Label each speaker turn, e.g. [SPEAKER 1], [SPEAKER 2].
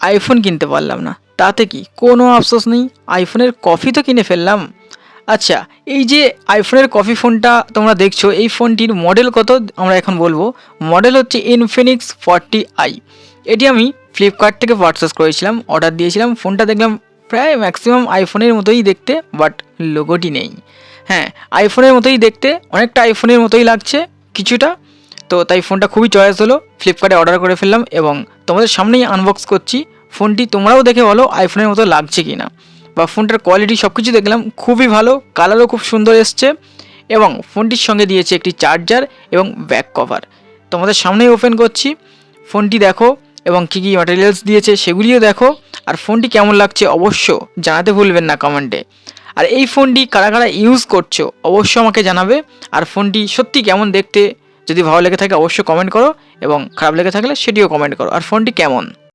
[SPEAKER 1] IPhone কিনতে পারলাম না, তাতে কি কোনো আফসোস নেই, আইফোনের কপি তো কিনে ফেললাম। আচ্ছা, এই যে আইফোনের কপি ফোনটা তোমরা দেখছো, এই ফোনটির মডেল কত আমরা এখন বলবো। মডেল হচ্ছে ইনফিনিক্স 40i। এটি আমি ফ্লিপকার্ট থেকে পারচেস করেছিলাম, অর্ডার দিয়েছিলাম। ফোনটা দেখলাম প্রায় ম্যাক্সিমাম আইফোনের মতোই দেখতে, বাট লোগোটি নেই। হ্যাঁ, আইফোনের মতোই দেখতে, অনেকটা আইফোনের মতোই লাগছে কিছুটা। তো তাই ফোনটা খুবই চয়েস হলো, ফ্লিপকার্টে অর্ডার করে ফেললাম এবং তোমাদের সামনেই আনবক্স করছি। ফোনটি তোমরাও দেখে বলো আইফোনের মতো লাগছে কি না, বা ফোনটার কোয়ালিটি সব কিছু দেখলাম খুবই ভালো, কালারও খুব সুন্দর এসছে এবং ফোনটির সঙ্গে দিয়েছে একটি চার্জার এবং ব্যাক কভার। তোমাদের সামনেই ওপেন করছি, ফোনটি দেখো এবং কী কী ম্যাটেরিয়ালস দিয়েছে সেগুলিও দেখো। আর ফোনটি কেমন লাগছে অবশ্য জানাতে ভুলবেন না কমেন্টে। আর এই ফোনটি কারা কারা ইউজ করছো অবশ্য আমাকে জানাবে। আর ফোনটি সত্যি কেমন দেখতে যদি ভালো লেগে থাকে অবশ্যই কমেন্ট করো, এবং খারাপ লেগে থাকলে সেটিও কমেন্ট করো। আর ফোনটি কেমন